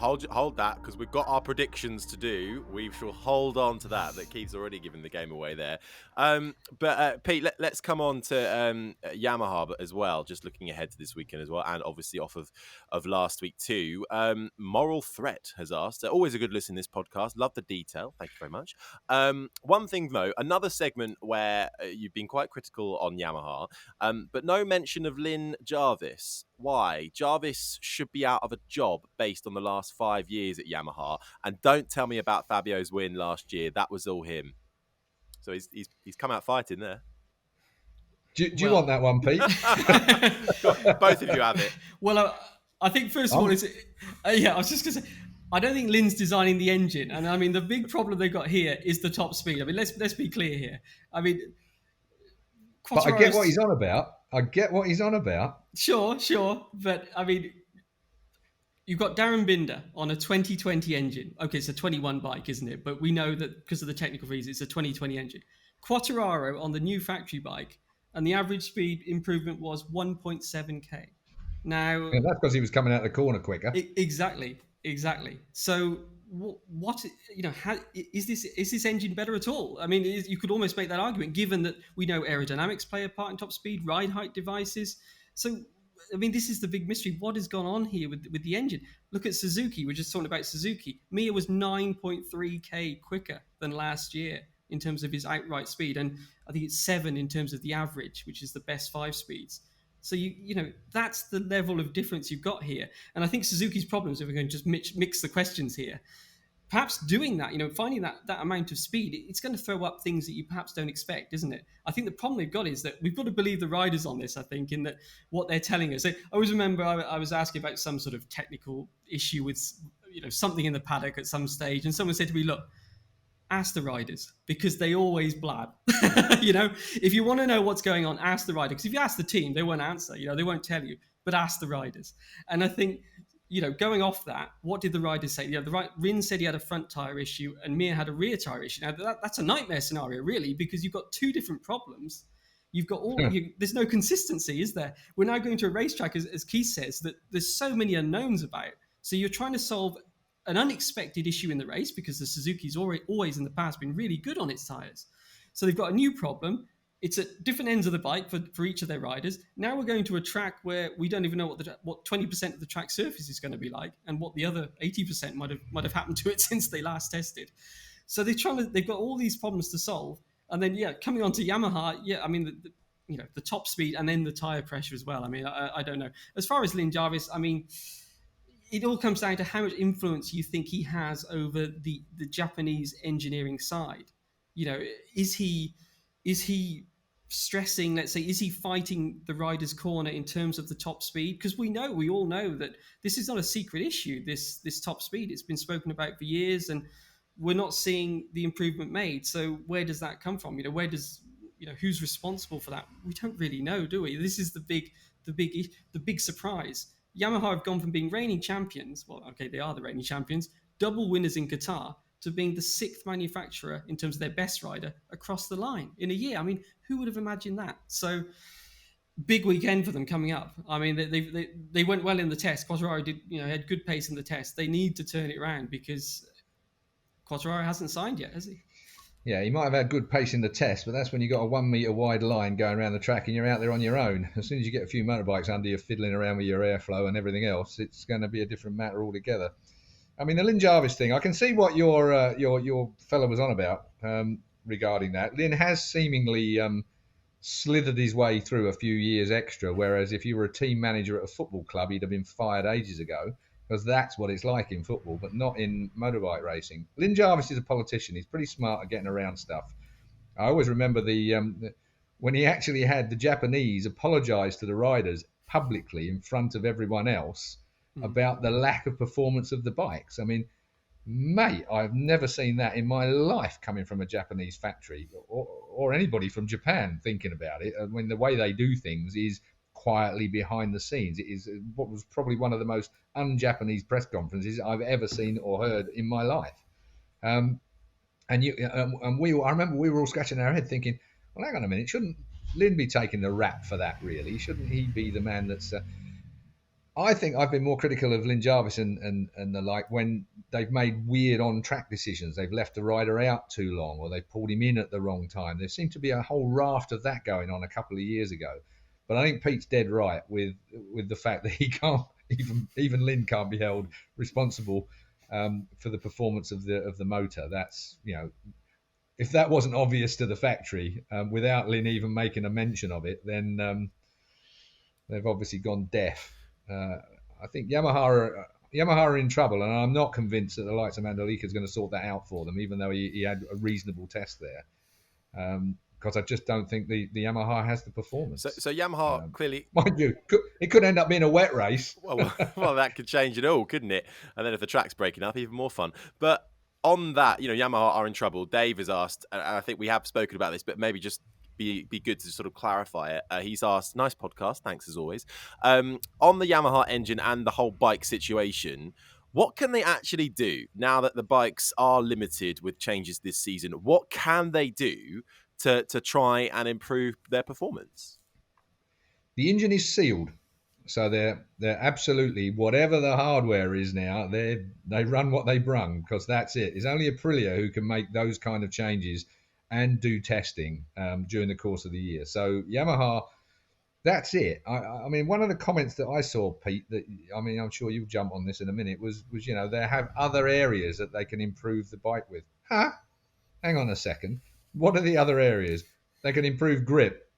hold that, because we've got our predictions to do. We shall hold on to that Keith's already given the game away there. But Pete, let's come on to Yamaha as well, just looking ahead to this weekend as well, and obviously off of last week too. Moral Threat has asked, always a good listen this podcast, love the detail, thank you very much. One thing though, another segment where you've been quite critical on Yamaha, but no mention of Lin Jarvis. Why? Jarvis should be out of a job based on the last 5 years at Yamaha. And don't tell me about Fabio's win last year. That was all him. So he's come out fighting there. Do you want that one, Pete? Both of you have it. Well, I think first of all, I was just going to say, I don't think Lin's designing the engine. And I mean, the big problem they've got here is the top speed. I mean, let's be clear here. I mean, but I get what he's on about. Sure. But I mean, you've got Darren Binder on a 2020 engine. Okay, it's a 21 bike, isn't it? But we know that because of the technical reasons, it's a 2020 engine. Quartararo on the new factory bike, and the average speed improvement was 1.7k. Now, that's because he was coming out the corner quicker. Exactly. So, what is this engine better at all? I mean, you could almost make that argument, given that we know aerodynamics play a part in top speed, ride height devices. So, I mean, this is the big mystery. What has gone on here with the engine? Look at Suzuki. We're just talking about Suzuki. Mia was 9.3k quicker than last year in terms of his outright speed, and I think it's 7 in terms of the average, which is the best 5 speeds. So you know that's the level of difference you've got here. And I think Suzuki's problems, if we're going to just mix the questions here, perhaps doing that, finding that amount of speed, it's going to throw up things that you perhaps don't expect, isn't it? I think the problem they've got is that we've got to believe the riders on this, I think, in that what they're telling us. I always remember I was asking about some sort of technical issue with something in the paddock at some stage, and someone said to me, look, ask the riders, because they always blab. If you want to know what's going on, ask the rider. Because if you ask the team, they won't answer. They won't tell you. But ask the riders. And I think, going off that, what did the riders say? Rin said he had a front tyre issue, and Mir had a rear tyre issue. Now that's a nightmare scenario, really, because you've got 2 different problems. You've got there's no consistency, is there? We're now going to a racetrack, as Keith says, that there's so many unknowns about. So you're trying to solve an unexpected issue in the race, because the Suzuki's always in the past been really good on its tyres. So they've got a new problem. It's at different ends of the bike for each of their riders. Now we're going to a track where we don't even know what 20% of the track surface is going to be like, and what the other 80% might have happened to it since they last tested. So they've got all these problems to solve. And then, coming on to Yamaha, I mean, the top speed and then the tyre pressure as well. I mean, I don't know. As far as Lin Jarvis, I mean, it all comes down to how much influence you think he has over the Japanese engineering side. Is he stressing, let's say, is he fighting the rider's corner in terms of the top speed? Because we all know that this is not a secret issue, this top speed. It's been spoken about for years, and we're not seeing the improvement made. So where does that come from? Who's responsible for that? We don't really know, do we? This is the big surprise. Yamaha have gone from being reigning champions, well, okay, they are the reigning champions, double winners in Qatar, to being the 6th manufacturer in terms of their best rider across the line in a year. I mean, who would have imagined that? So, big weekend for them coming up. I mean, they went well in the test. Quartararo had good pace in the test. They need to turn it around, because Quartararo hasn't signed yet, has he? Yeah, he might have had good pace in the test, but that's when you've got a 1 metre wide line going around the track and you're out there on your own. As soon as you get a few motorbikes under you fiddling around with your airflow and everything else, it's going to be a different matter altogether. I mean, the Lin Jarvis thing, I can see what your fellow was on about regarding that. Lin has seemingly slithered his way through a few years extra, whereas if you were a team manager at a football club, he'd have been fired ages ago, because that's what it's like in football, but not in motorbike racing. Lin Jarvis is a politician. He's pretty smart at getting around stuff. I always remember when he actually had the Japanese apologise to the riders publicly in front of everyone else about the lack of performance of the bikes. I mean, mate, I've never seen that in my life coming from a Japanese factory or anybody from Japan thinking about it. I mean, the way they do things is quietly behind the scenes. It is what was probably one of the most un-Japanese press conferences I've ever seen or heard in my life. I remember we were all scratching our head thinking, well, hang on a minute, shouldn't Lin be taking the rap for that, really? Shouldn't he be the man that's... I think I've been more critical of Lin Jarvis and the like when they've made weird on-track decisions. They've left the rider out too long, or they've pulled him in at the wrong time. There seemed to be a whole raft of that going on a couple of years ago. But I think Pete's dead right with the fact that he can't, even Lin can't be held responsible for the performance of the motor. That's, if that wasn't obvious to the factory without Lin even making a mention of it, then they've obviously gone deaf. I think Yamaha are in trouble, and I'm not convinced that the likes of Mandalika is going to sort that out for them, even though he had a reasonable test there. Because I just don't think the Yamaha has the performance. So Yamaha clearly, mind you, it could end up being a wet race. Well, that could change it all, couldn't it? And then if the track's breaking up, even more fun. But on that, Yamaha are in trouble. Dave has asked, and I think we have spoken about this, but maybe just be good to sort of clarify it. He's asked, nice podcast, thanks as always. On the Yamaha engine and the whole bike situation, what can they actually do now that the bikes are limited with changes this season? What can they do to try and improve their performance? The engine is sealed, so they're absolutely, whatever the hardware is now, they run what they brung, because that's it. It's only Aprilia who can make those kind of changes and do testing during the course of the year. So Yamaha, that's it. I mean, one of the comments that I saw, Pete, that, I mean, I'm sure you'll jump on this in a minute, was they have other areas that they can improve the bike with. Hang on a second. What are the other areas? They can improve grip,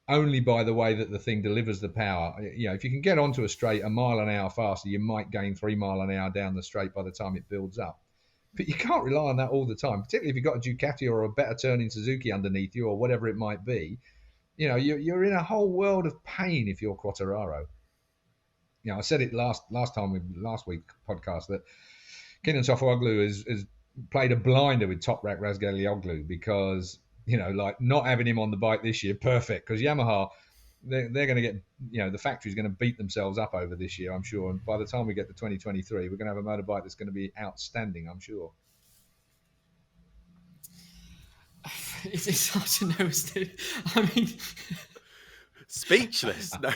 only by the way that the thing delivers the power. If you can get onto a straight a mile an hour faster, you might gain 3 miles an hour down the straight by the time it builds up. But you can't rely on that all the time, particularly if you've got a Ducati or a better turning Suzuki underneath you or whatever it might be. You're in a whole world of pain if you're Quartararo. I said it last week's podcast that Kenan Sofuoglu has played a blinder with Toprak Razgatlioglu because, not having him on the bike this year, perfect, because Yamaha, they're going to get, the factory's going to beat themselves up over this year, I'm sure. And by the time we get to 2023, we're going to have a motorbike that's going to be outstanding, I'm sure. It's hard to know, isn't it? I mean... Speechless. No.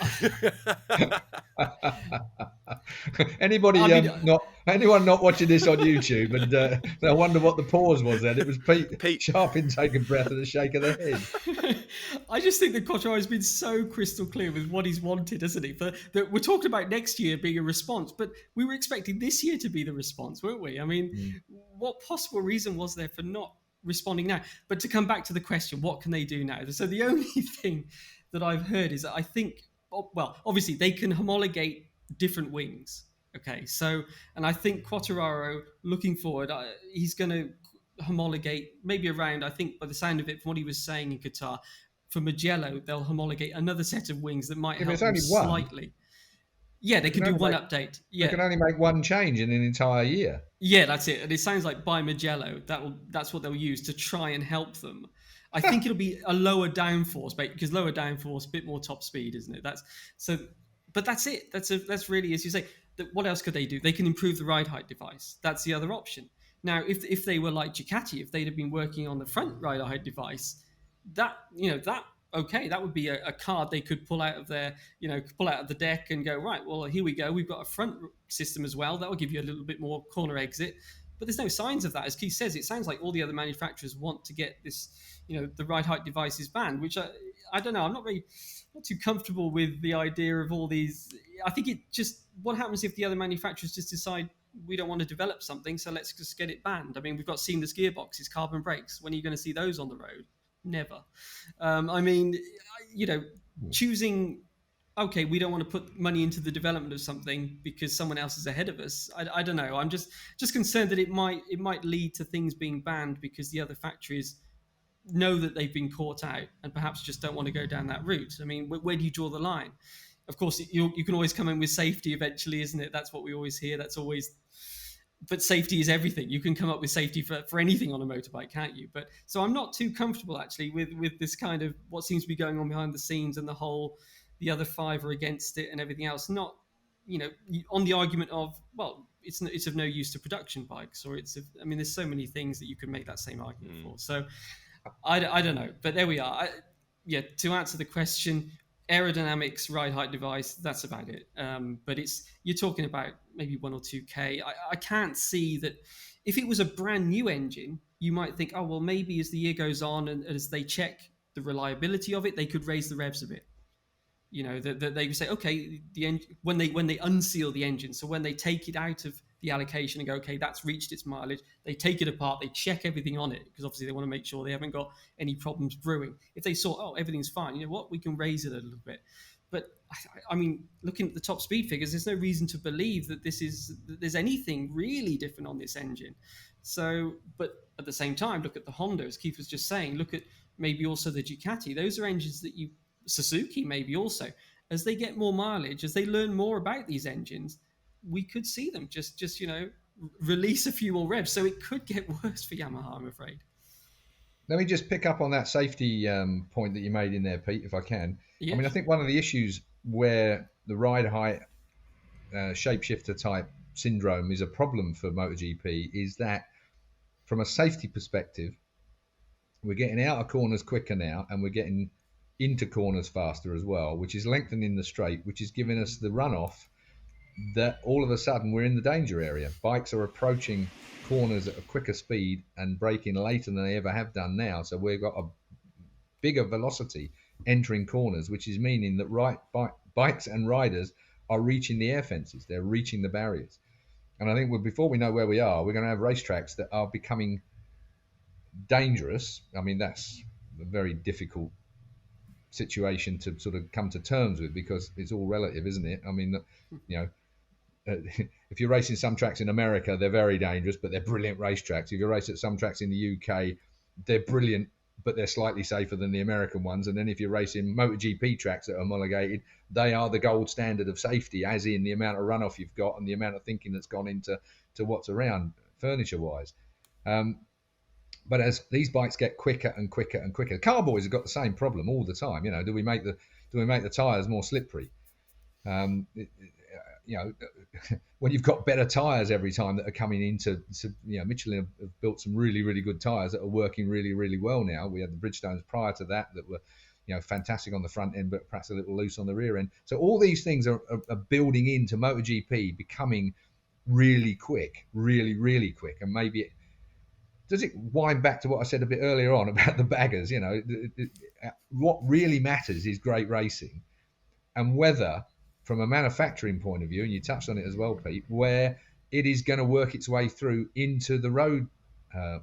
Anyone not watching this on YouTube, and they'll wonder what the pause was then. It was Pete Sharpin taking breath and a shake of the head. I just think that Quartararo has been so crystal clear with what he's wanted, hasn't he? That we're talking about next year being a response, but we were expecting this year to be the response, weren't we? I mean, what possible reason was there for not responding now? But to come back to the question, what can they do now? So the only thing that I've heard is that I think, well, obviously they can homologate different wings. Okay, so, and I think Quartararo, looking forward, he's going to homologate maybe around, I think by the sound of it, from what he was saying in Qatar, for Mugello, they'll homologate another set of wings that might help them slightly. Yeah, they can do one update. Yeah, they can only make one change in an entire year. Yeah, that's it. And it sounds like by Mugello, that's what they'll use to try and help them. I think it'll be a lower downforce, because lower downforce, a bit more top speed, isn't it? But that's it. That's really, as you say. What else could they do? They can improve the ride height device. That's the other option. Now, if they were like Ducati, if they'd have been working on the front ride height device, that would be a card they could pull out of the deck and go, right, well, here we go. We've got a front system as well. That will give you a little bit more corner exit. But there's no signs of that. As Keith says, it sounds like all the other manufacturers want to get this, the ride height devices banned, which I don't know. I'm not too comfortable with the idea of all these. I think what happens if the other manufacturers just decide we don't want to develop something, so let's just get it banned. I mean, we've got seamless gearboxes, carbon brakes. When are you going to see those on the road? Never. Choosing, okay, we don't want to put money into the development of something because someone else is ahead of us. I don't know. I'm just concerned that it might lead to things being banned because the other factories know that they've been caught out and perhaps just don't want to go down that route. I mean, where do you draw the line? Of course, you can always come in with safety eventually, isn't it? That's what we always hear. But safety is everything. You can come up with safety for anything on a motorbike, can't you? But so I'm not too comfortable actually with this kind of what seems to be going on behind the scenes and the other five are against it and everything else. Not, on the argument of, well, it's of no use to production bikes, or there's so many things that you can make that same argument for. So I don't know, but there we are. To answer the question, aerodynamics, ride height device, that's about it. But you're talking about maybe 1 or 2K. I can't see that. If it was a brand new engine, you might think, oh, well, maybe as the year goes on and as they check the reliability of it, they could raise the revs a bit. That they say, okay, when they unseal the engine, so when they take it out of the allocation and go, okay, that's reached its mileage, they take it apart, they check everything on it, because obviously they want to make sure they haven't got any problems brewing. If they saw, oh, everything's fine, you know what, we can raise it a little bit. But I mean, looking at the top speed figures, there's no reason to believe that there's anything really different on this engine. So, but at the same time, look at the Honda, as Keith was just saying, look at maybe also the Ducati. Those are engines that Suzuki maybe also, as they get more mileage, as they learn more about these engines, we could see them just release a few more revs. So it could get worse for Yamaha, I'm afraid. Let me just pick up on that safety point that you made in there, Pete, if I can. Yes. I mean, I think one of the issues where the ride height shapeshifter type syndrome is a problem for MotoGP is that from a safety perspective, we're getting out of corners quicker now, and we're getting into corners faster as well, which is lengthening the straight, which is giving us the runoff that all of a sudden we're in the danger area. Bikes are approaching corners at a quicker speed and braking later than they ever have done now. So we've got a bigger velocity entering corners, which is meaning that bikes and riders are reaching the air fences. They're reaching the barriers. And I think before we know where we are, we're going to have racetracks that are becoming dangerous. I mean, that's a very difficult situation to sort of come to terms with, because it's all relative, isn't it? I mean, if you're racing some tracks in America, they're very dangerous, but they're brilliant racetracks. If you race at some tracks in the UK, they're brilliant, but they're slightly safer than the American ones. And then if you're racing MotoGP tracks that are homologated, they are the gold standard of safety, as in the amount of runoff you've got and the amount of thinking that's gone into what's around furniture-wise. But as these bikes get quicker and quicker and quicker, car boys have got the same problem all the time. Do we make the tyres more slippery? When you've got better tyres every time that are coming into, Michelin have built some really, really good tyres that are working really, really well now. We had the Bridgestones prior to that were, fantastic on the front end, but perhaps a little loose on the rear end. So all these things are building into MotoGP becoming really quick, really, really quick. And maybe does it wind back to what I said a bit earlier on about the baggers? What really matters is great racing, and whether, from a manufacturing point of view, and you touched on it as well, Pete, where it is going to work its way through into the road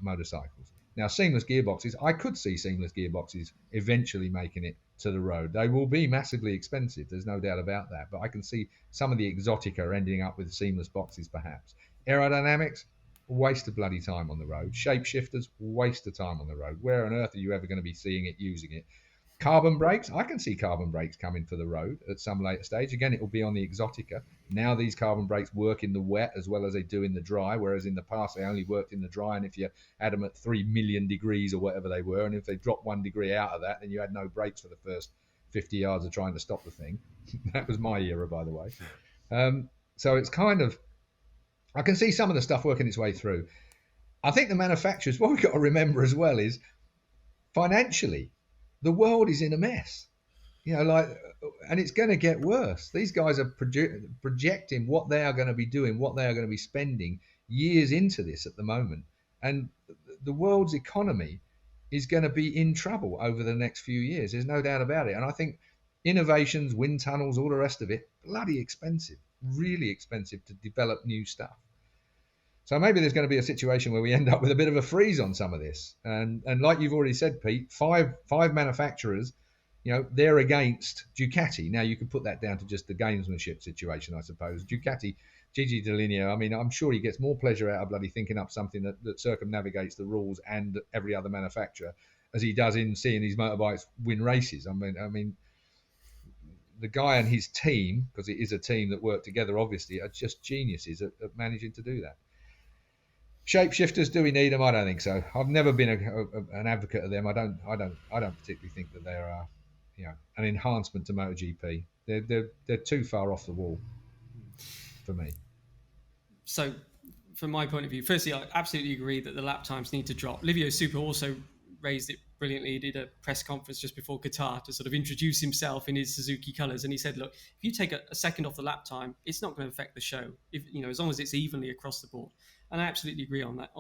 motorcycles. Now, seamless gearboxes, I could see seamless gearboxes eventually making it to the road. They will be massively expensive, there's no doubt about that, but I can see some of the Exotica ending up with seamless boxes perhaps. Aerodynamics, waste of bloody time on the road. Shapeshifters, waste of time on the road. Where on earth are you ever going to be seeing it, using it? Carbon brakes, I can see carbon brakes coming for the road at some later stage. Again, it will be on the Exotica. Now these carbon brakes work in the wet as well as they do in the dry, whereas in the past they only worked in the dry, and if you had them at 3 million degrees or whatever they were, and if they dropped 1 degree out of that, then you had no brakes for the first 50 yards of trying to stop the thing. That was my era, by the way. So it's kind of, I can see some of the stuff working its way through. I think the manufacturers, what we've got to remember as well is, financially, the world is in a mess, and it's going to get worse. These guys are projecting what they are going to be doing, what they are going to be spending years into this at the moment. And the world's economy is going to be in trouble over the next few years. There's no doubt about it. And I think innovations, wind tunnels, all the rest of it, bloody expensive, really expensive to develop new stuff. So maybe there's going to be a situation where we end up with a bit of a freeze on some of this. And like you've already said, Pete, five manufacturers, they're against Ducati. Now, you could put that down to just the gamesmanship situation, I suppose. Ducati, Gigi Dall'Igna, I mean, I'm sure he gets more pleasure out of bloody thinking up something that circumnavigates the rules and every other manufacturer as he does in seeing his motorbikes win races. I mean, the guy and his team, because it is a team that work together, obviously, are just geniuses at managing to do that. Shapeshifters, do we need them? I don't think so. I've never been an advocate of them. I don't particularly think that they're an enhancement to MotoGP. They're too far off the wall for me. So, from my point of view, firstly, I absolutely agree that the lap times need to drop. Livio Super also raised it brilliantly. He did a press conference just before Qatar to sort of introduce himself in his Suzuki colours, and he said, "Look, if you take a second off the lap time, it's not going to affect the show. If as long as it's evenly across the board." And I absolutely agree on that.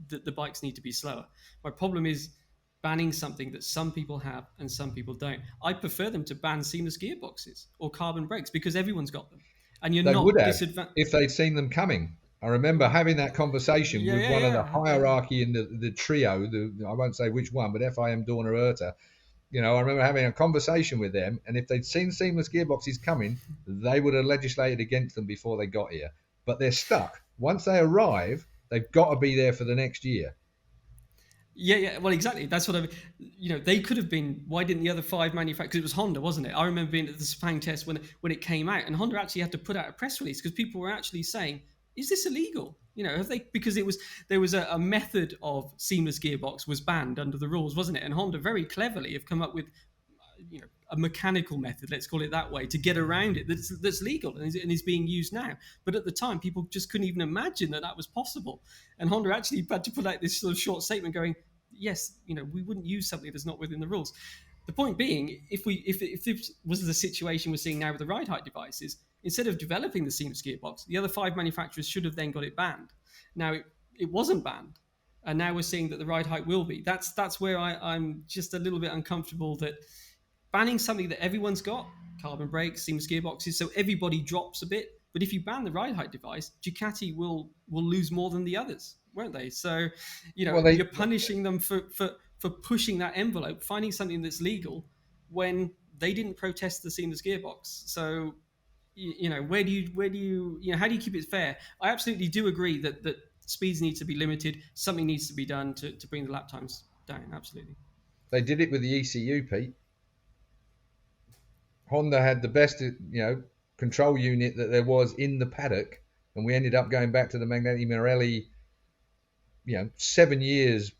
The bikes need to be slower. My problem is banning something that some people have and some people don't. I prefer them to ban seamless gearboxes or carbon brakes because everyone's got them, and you're They not would have disadvantaged. if they'd seen them coming. I remember having that conversation with one of the hierarchy in the trio. I won't say which one, but FIM, Dorna, Erta. I remember having a conversation with them, and if they'd seen seamless gearboxes coming, they would have legislated against them before they got here. But they're stuck. Once they arrive, they've got to be there for the next year. Yeah. Well, exactly. That's what they could have been. Why didn't the other 5 manufacturers? Because it was Honda, wasn't it? I remember being at the Sepang test when it came out, and Honda actually had to put out a press release because people were actually saying, "Is this illegal?" Have they? Because there was a method of seamless gearbox was banned under the rules, wasn't it? And Honda very cleverly have come up with a mechanical method, let's call it that way, to get around it that's legal and is being used now. But at the time, people just couldn't even imagine that was possible. And Honda actually had to put out this sort of short statement going, yes, we wouldn't use something that's not within the rules. The point being, if this was the situation we're seeing now with the ride height devices, instead of developing the seamless gearbox, the other 5 manufacturers should have then got it banned. Now, it wasn't banned. And now we're seeing that the ride height will be. That's where I'm just a little bit uncomfortable that banning something that everyone's got, carbon brakes, seamless gearboxes, so everybody drops a bit. But if you ban the ride height device, Ducati will lose more than the others, won't they? So, you're punishing them for pushing that envelope, finding something that's legal when they didn't protest the seamless gearbox. So, where do you how do you keep it fair? I absolutely do agree that speeds need to be limited. Something needs to be done to bring the lap times down. Absolutely. They did it with the ECU, Pete. Honda had the best, control unit that there was in the paddock, and we ended up going back to the Magneti Marelli, 7 years,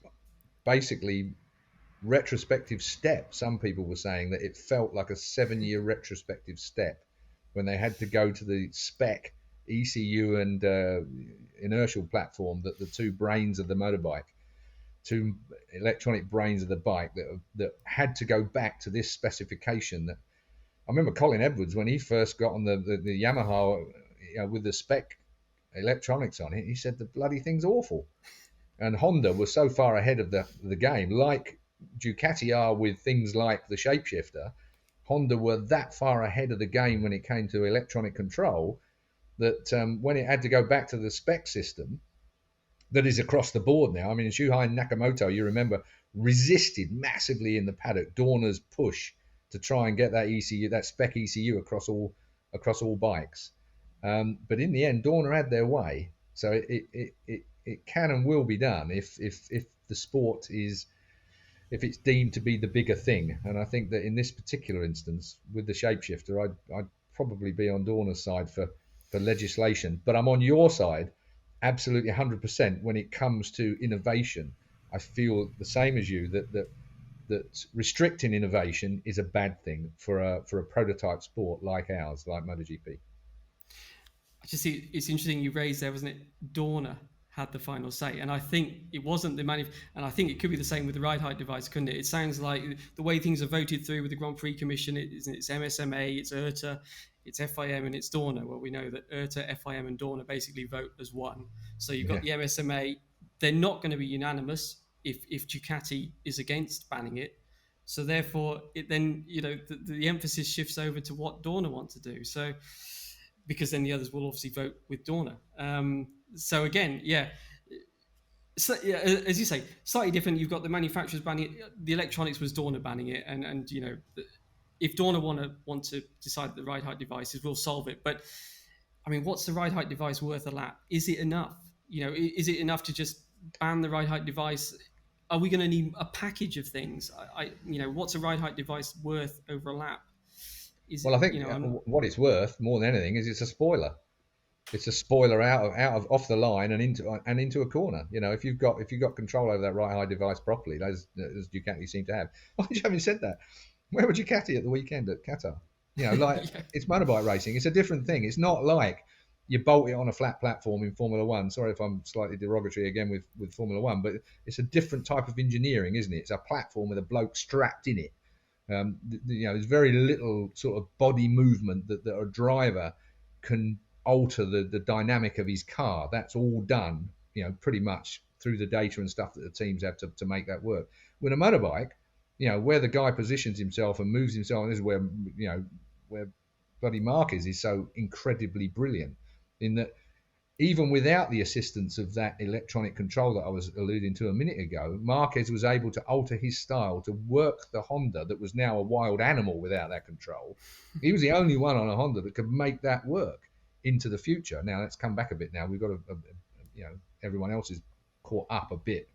basically retrospective step. Some people were saying that it felt like a 7-year retrospective step when they had to go to the spec ECU and inertial platform, that the 2 brains of the motorbike, 2 electronic brains of the bike that had to go back to this specification. That I remember Colin Edwards, when he first got on the Yamaha with the spec electronics on it, he said the bloody thing's awful. And Honda was so far ahead of the game, like Ducati are with things like the shapeshifter. Honda were that far ahead of the game when it came to electronic control that when it had to go back to the spec system that is across the board now. I mean, Shuhei Nakamoto, you remember, resisted massively in the paddock Dorna's push to try and get that ECU, that spec ECU across all bikes. But in the end, Dorna had their way. So it can and will be done if the sport is, if it's deemed to be the bigger thing. And I think that in this particular instance with the shapeshifter, I'd probably be on Dorna's side for legislation. But I'm on your side absolutely 100% when it comes to innovation. I feel the same as you that restricting innovation is a bad thing for a prototype sport like ours, like MotoGP. I just see it's interesting you raised there, wasn't it? Dorna had the final say, and I think it wasn't and I think it could be the same with the ride height device, couldn't it? It sounds like the way things are voted through with the Grand Prix Commission, it's MSMA, it's Erta, it's FIM, and it's Dorna. Well, we know that Erta, FIM, and Dorna basically vote as one. So you've got the MSMA. They're not going to be unanimous if Ducati is against banning it. So therefore, it then the emphasis shifts over to what Dorna want to do. So because then the others will obviously vote with Dorna. So again, so, as you say, slightly different. You've got the manufacturers banning it. The electronics was Dorna banning it, and if Dorna want to decide that the ride height devices will solve it. But I mean, what's the ride height device worth a lap? Is it enough? Is it enough to just ban the ride height device? Are we going to need a package of things? What's a ride height device worth over a lap? I think what it's worth more than anything is it's a spoiler. It's a spoiler out of off the line and into a corner. If you've got control over that ride height device properly, as Ducati seem to have. Why haven't you said that? Where were Ducati at the weekend at Qatar? It's motorbike racing. It's a different thing. It's not like you bolt it on a flat platform in Formula One. Sorry if I'm slightly derogatory again with Formula One, but it's a different type of engineering, isn't it? It's a platform with a bloke strapped in it. There's very little sort of body movement that a driver can alter the dynamic of his car. That's all done, pretty much through the data and stuff that the teams have to make that work. With a motorbike, where the guy positions himself and moves himself, and this is where bloody Marquez is so incredibly brilliant, in that even without the assistance of that electronic control that I was alluding to a minute ago, Marquez was able to alter his style to work the Honda that was now a wild animal without that control. He was the only one on a Honda that could make that work into the future. Now, let's come back a bit now. We've got everyone else is caught up a bit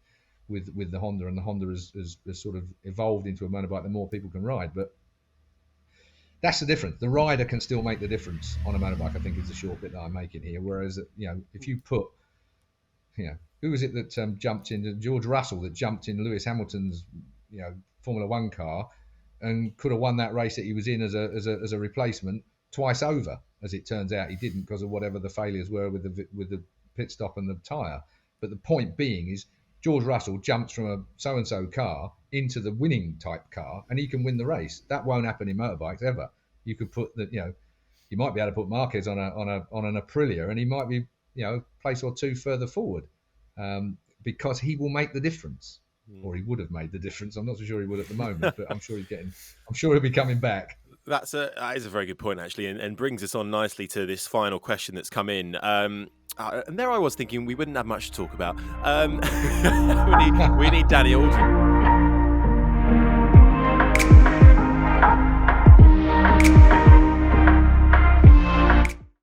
with the Honda, and the Honda has sort of evolved into a motorbike that more people can ride. But that's the difference. The rider can still make the difference on a motorbike, I think, is the short bit that I'm making here. Whereas, if you put, who was it that jumped in? George Russell that jumped in Lewis Hamilton's, Formula One car and could have won that race that he was in as a replacement twice over. As it turns out, he didn't because of whatever the failures were with the pit stop and the tyre. But the point being is, George Russell jumps from a so-and-so car into the winning type car, and he can win the race. That won't happen in motorbikes ever. You could put you might be able to put Marquez on an Aprilia, and he might be a place or two further forward, because he will make the difference, or he would have made the difference. I'm not so sure he would at the moment, but I'm sure he'll be coming back. That is a very good point, actually, and brings us on nicely to this final question that's come in. And there I was thinking we wouldn't have much to talk about. We need Danny Aldrin.